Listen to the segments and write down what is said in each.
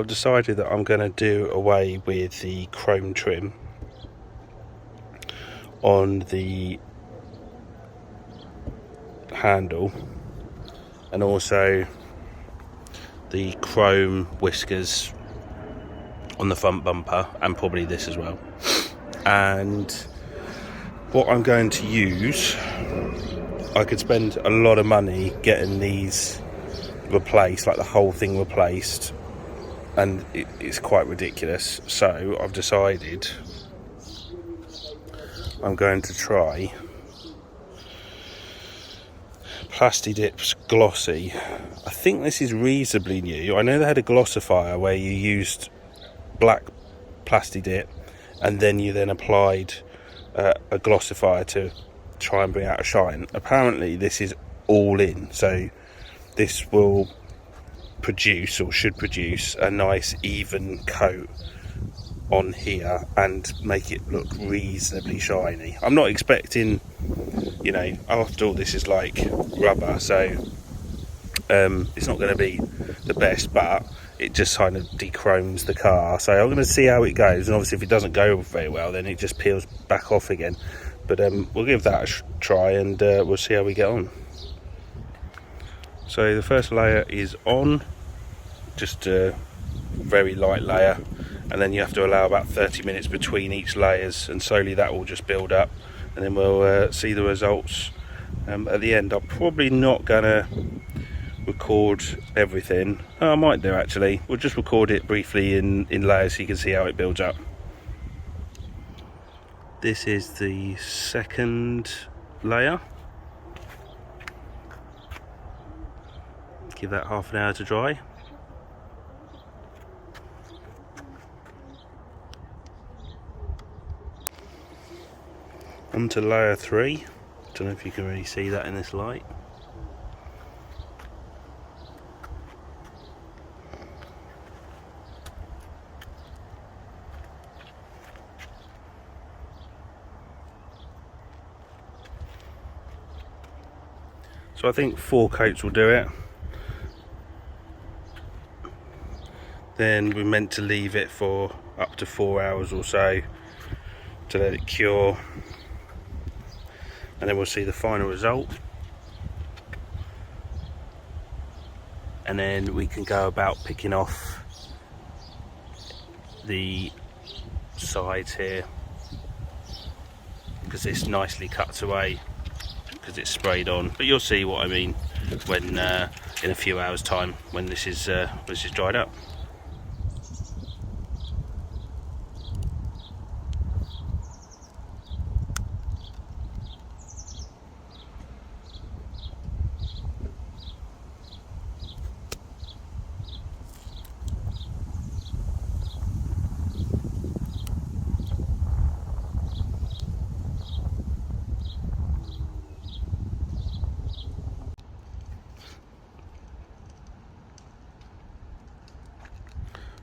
I've decided that I'm going to do away with the chrome trim on the handle, and also the chrome whiskers on the front bumper, and probably this as well. And what I'm going to use, I could spend a lot of money getting these replaced, like the whole thing replaced, and it's quite ridiculous. So I've decided I'm going to try Plastidip's Glossy. I think this is reasonably new. I know they had a glossifier where you used black Plastidip and then you applied a glossifier to try and bring out a shine. Apparently this is all in, so this will produce, or should produce, a nice even coat on here and make it look reasonably shiny. I'm not expecting, you know, after all this is like rubber, so it's not going to be the best, but it just kind of de-chromes the car. So I'm going to see how it goes, and obviously if it doesn't go very well, then it just peels back off again. But we'll give that a try, and we'll see how we get on. So the first layer is on, just a very light layer, and then you have to allow about 30 minutes between each layers, and slowly that will just build up, and then we'll see the results at the end. I'm probably not gonna record everything. I might do actually. We'll just record it briefly in layers so you can see how it builds up. This is the second layer. Give that half an hour to dry. On to layer 3. Don't know if you can really see that in this light. So I think 4 coats will do it. Then we're meant to leave it for up to 4 hours or so to let it cure, and then we'll see the final result, and then we can go about picking off the sides here, because it's nicely cut away because it's sprayed on. But you'll see what I mean when in a few hours time, when this is dried up.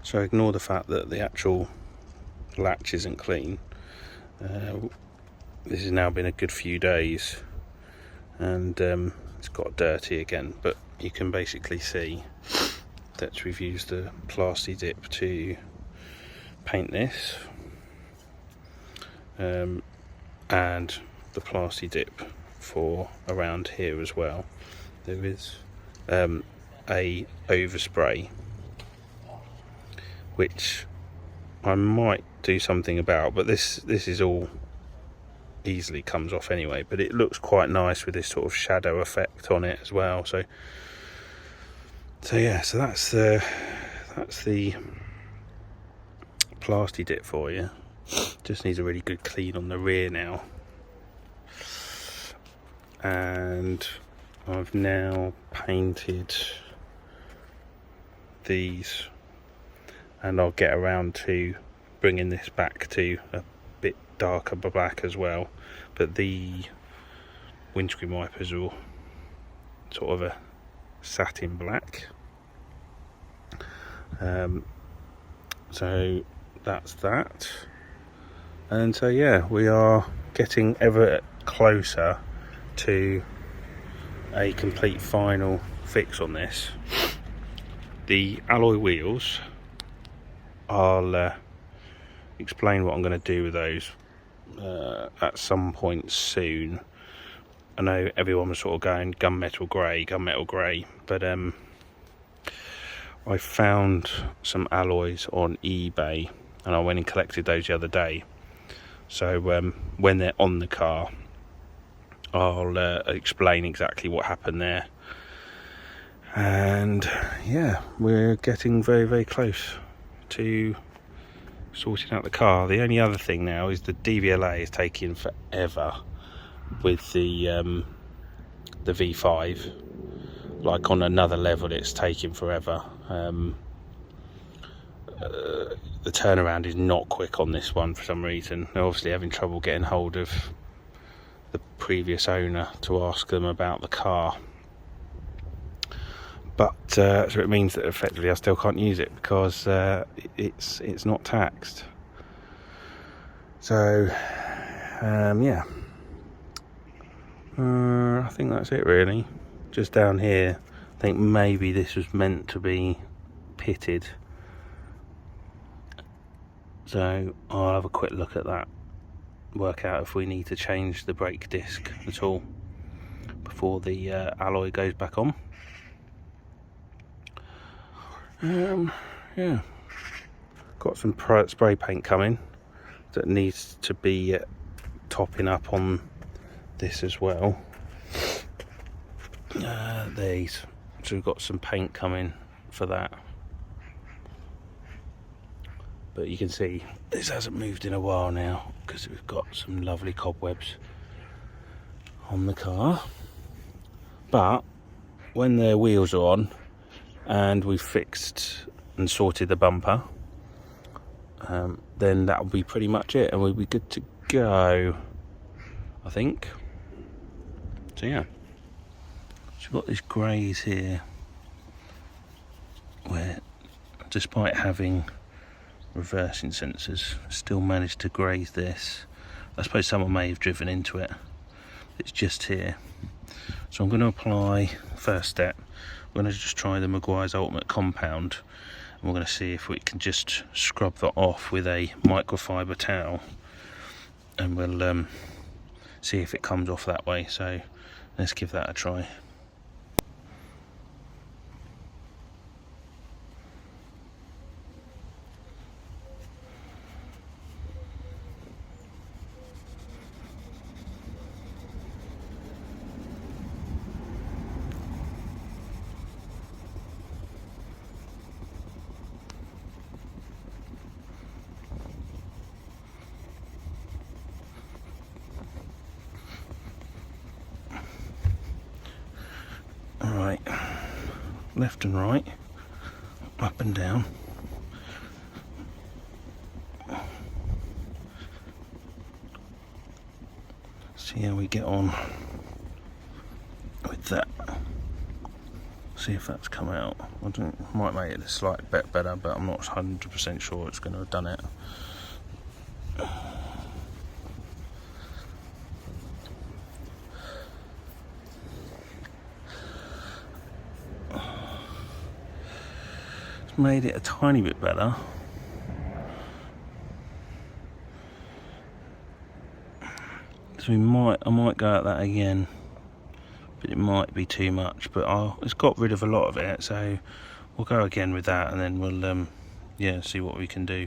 So ignore the fact that the actual latch isn't clean. This has now been a good few days, and it's got dirty again, but you can basically see that we've used the Plastidip to paint this, and the Plastidip for around here as well. There is a overspray, which I might do something about, but this is all easily comes off anyway, but it looks quite nice with this sort of shadow effect on it as well. So yeah, so that's the Plastidip for you. Just needs a really good clean on the rear now, and I've now painted these, and I'll get around to bringing this back to a bit darker black as well. But the windscreen wipers are all sort of a satin black. So that's that. And so yeah, we are getting ever closer to a complete final fix on this. The alloy wheels I'll explain what I'm going to do with those at some point soon. I know everyone was sort of going gunmetal grey, but I found some alloys on eBay and I went and collected those the other day. So when they're on the car, I'll explain exactly what happened there. And yeah, we're getting very, very close to sorting out the car. The only other thing now is the DVLA is taking forever with the V5. Like on another level, it's taking forever. The turnaround is not quick on this one for some reason. They're obviously having trouble getting hold of the previous owner to ask them about the car. But so it means that effectively I still can't use it because it's not taxed. So yeah, I think that's it really. Just down here, I think maybe this was meant to be pitted. So I'll have a quick look at that, work out if we need to change the brake disc at all before the alloy goes back on. Yeah, got some spray paint coming that needs to be topping up on this as well. These, so we've got some paint coming for that. But you can see this hasn't moved in a while now because we've got some lovely cobwebs on the car. But when the wheels are on and we've fixed and sorted the bumper, then that'll be pretty much it and we'll be good to go, I think. So yeah, so we've got these greys here where, despite having reversing sensors, still managed to graze this. I suppose someone may have driven into it. It's just here. So I'm going to apply, first step, we're going to just try the Maguire's Ultimate Compound, and we're going to see if we can just scrub that off with a microfiber towel, and we'll see if it comes off that way. So let's give that a try. Alright, left and right, up and down. See how we get on with that. See if that's come out. Might make it a slight bit better, but I'm not 100% sure it's going to have done it. Made it a tiny bit better. So I might go at that again, but it might be too much. But it's got rid of a lot of it, so we'll go again with that, and then we'll yeah, see what we can do.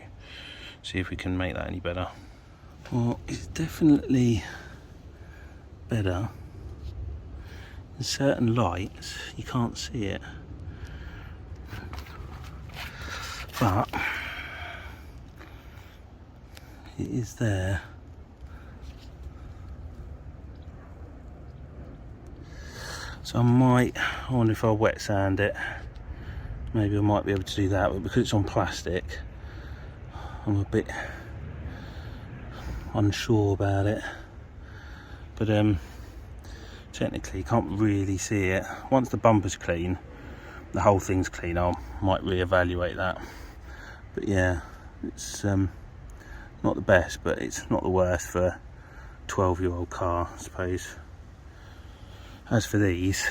See if we can make that any better. Well, it's definitely better. In certain lights, you can't see it. But it is there. So I wonder if I'll wet sand it. Maybe I might be able to do that, but because it's on plastic, I'm a bit unsure about it. But technically you can't really see it. Once the bumper's clean, the whole thing's clean, I might reevaluate that. But yeah, it's not the best, but it's not the worst for a 12-year-old car, I suppose. As for these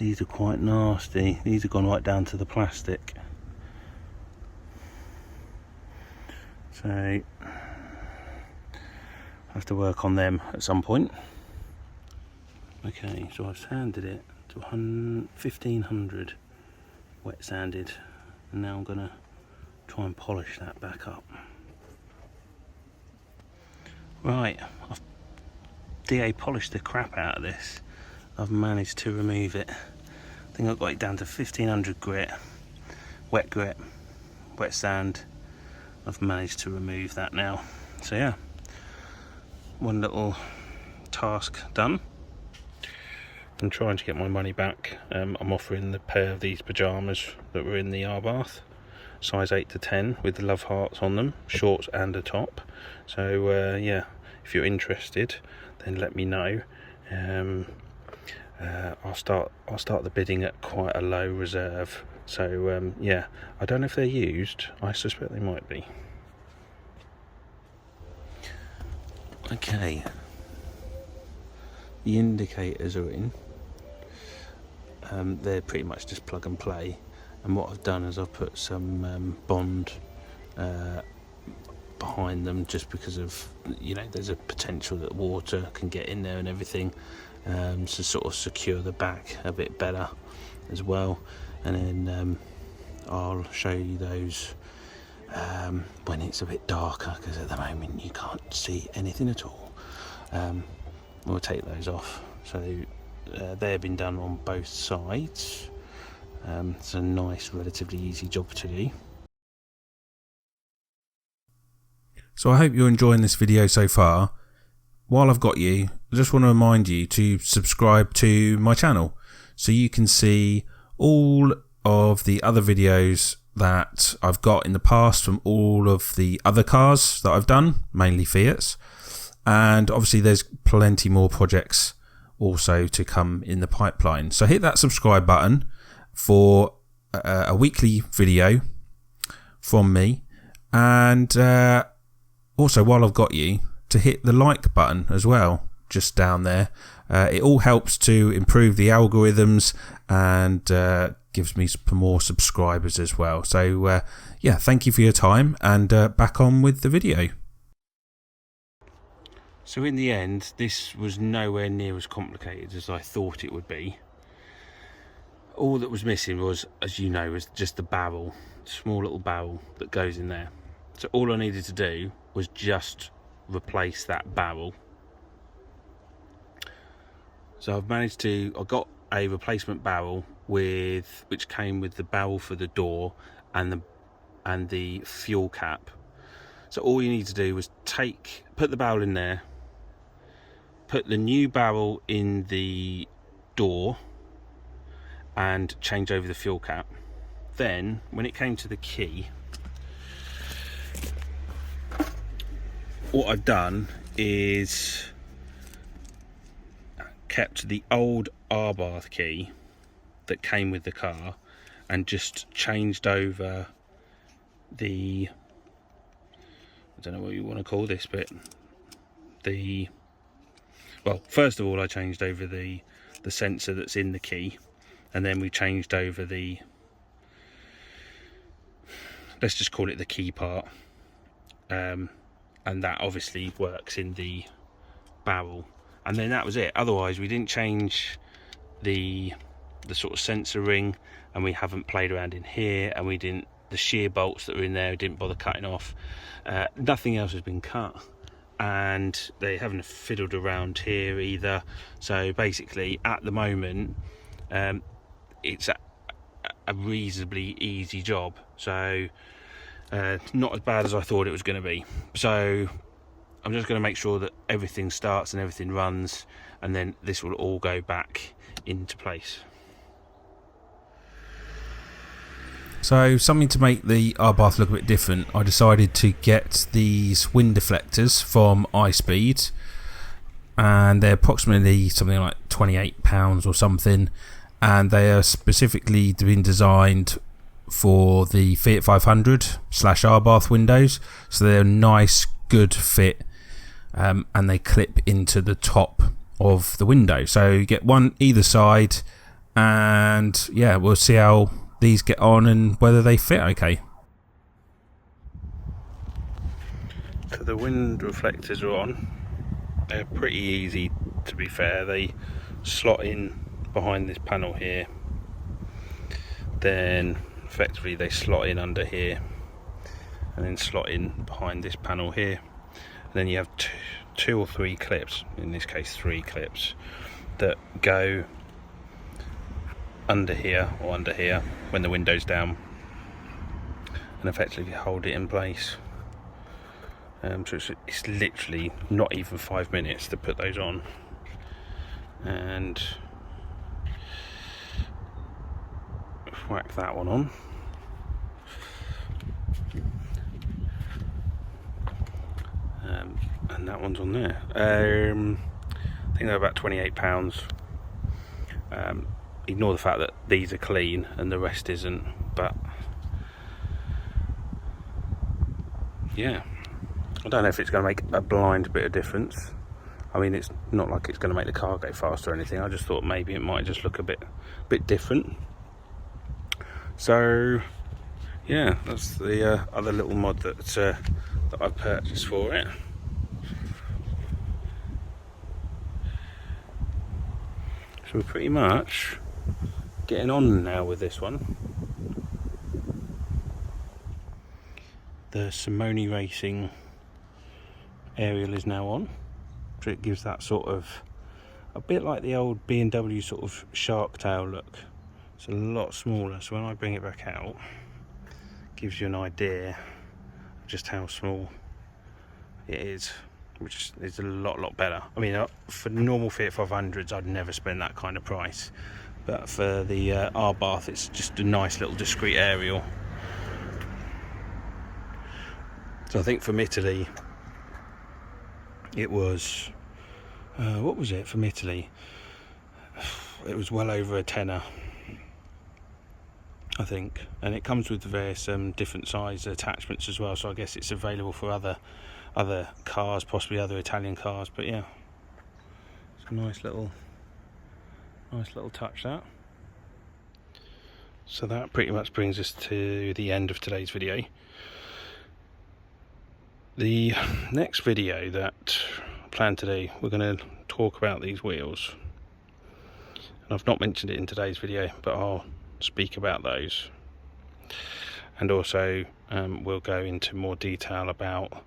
are quite nasty. These have gone right down to the plastic. So I have to work on them at some point. Okay, so I've sanded it to 1500 wet sanded, and now I'm gonna try and polish that back up. Right, I've DA polished the crap out of this. I've managed to remove it. I think I've got it down to 1500 grit, wet sand. I've managed to remove that now. So yeah, one little task done. I'm trying to get my money back. I'm offering the pair of these pyjamas that were in the Abarth, size 8 to 10 with the love hearts on them, shorts and a top. So yeah, if you're interested, then let me know. I'll start the bidding at quite a low reserve. So yeah, I don't know if they're used. I suspect they might be. Okay, the indicators are in. They're pretty much just plug and play, and what I've done is I've put some bond behind them, just because of, you know, there's a potential that water can get in there and everything, to sort of secure the back a bit better as well. And then I'll show you those when it's a bit darker, because at the moment you can't see anything at all. We'll take those off. So they've been done on both sides. It's a nice, relatively easy job to do. So I hope you're enjoying this video so far. While I've got you, I just want to remind you to subscribe to my channel so you can see all of the other videos that I've got in the past from all of the other cars that I've done, mainly Fiats. And obviously there's plenty more projects also to come in the pipeline. So hit that subscribe button for a weekly video from me. And also, while I've got you, to hit the like button as well, just down there. It all helps to improve the algorithms and gives me some more subscribers as well. So yeah, thank you for your time, and back on with the video. So in the end, this was nowhere near as complicated as I thought it would be. All that was missing was, as you know, was just the barrel, small little barrel that goes in there. So all I needed to do was just replace that barrel. So I got a replacement barrel which came with the barrel for the door and the fuel cap. So all you need to do was put the barrel in there, put the new barrel in the door, and change over the fuel cap. Then when it came to the key, what I've done is kept the old Abarth key that came with the car and just changed over the, I don't know what you want to call this bit, well, first of all I changed over the sensor that's in the key, and then we changed over the, let's just call it the key part, and that obviously works in the barrel, and then that was it. Otherwise we didn't change the sort of sensor ring, and we haven't played around in here, and the shear bolts that were in there, we didn't bother cutting off. Nothing else has been cut, and they haven't fiddled around here either. So basically at the moment it's a reasonably easy job. So not as bad as I thought it was going to be. So I'm just going to make sure that everything starts and everything runs, and then this will all go back into place. So something to make the Abarth look a bit different, I decided to get these wind deflectors from iSpeed, and they're approximately something like £28 or something, and they are specifically been designed for the Fiat 500/Abarth windows, so they're a nice good fit, and they clip into the top of the window, so you get one either side, and yeah, we'll see how these get on and whether they fit okay. So the wind reflectors are on. They're pretty easy, to be fair. They slot in behind this panel here, then effectively they slot in under here, and then slot in behind this panel here, and then you have two or three clips, in this case 3 clips, that go under here or under here when the window's down, and effectively hold it in place. So it's literally not even 5 minutes to put those on, and whack that one on. And that one's on there. I think they're about £28. Ignore the fact that these are clean and the rest isn't, but yeah, I don't know if it's going to make a blind bit of difference. I mean, it's not like it's going to make the car go faster or anything. I just thought maybe it might just look a bit different. So yeah, that's the other little mod that I purchased for it. So we're pretty much getting on now with this one. The Simone Racing aerial is now on, so it gives that sort of, a bit like the old B&W sort of shark tail look. It's a lot smaller, so when I bring it back out, it gives you an idea of just how small it is, which is a lot better. I mean, for normal Fiat 500s, I'd never spend that kind of price, but for the Abarth, it's just a nice little discreet aerial. So I think from Italy, it was, what was it from Italy? It was well over a tenner, I think, and it comes with various different size attachments as well, so I guess it's available for other cars, possibly other Italian cars. But yeah, it's a nice little touch, that. So that pretty much brings us to the end of today's video. The next video that I plan to do, we're going to talk about these wheels, and I've not mentioned it in today's video, but I'll speak about those, and also we'll go into more detail about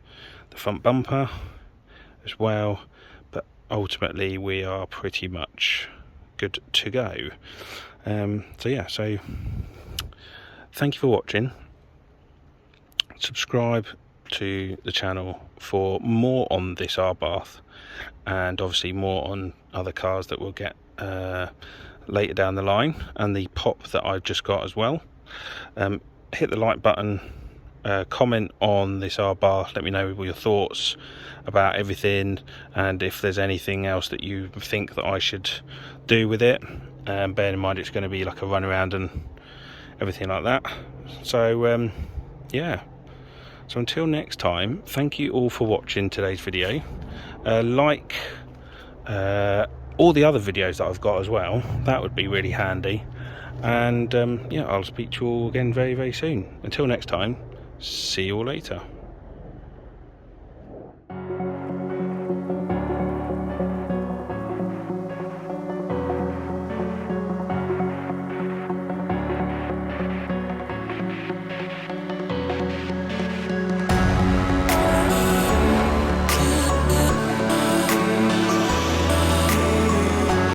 the front bumper as well, but ultimately we are pretty much good to go. So thank you for watching. Subscribe to the channel for more on this Abarth, and obviously more on other cars that we'll get later down the line, and the pop that I've just got as well. Hit the like button, comment on this Abarth, let me know your thoughts about everything, and if there's anything else that you think that I should do with it. Bear in mind it's going to be like a run around and everything like that. So yeah, so until next time, thank you all for watching today's video. Like all the other videos that I've got as well, that would be really handy. And yeah, I'll speak to you all again very soon. Until next time, see you all later.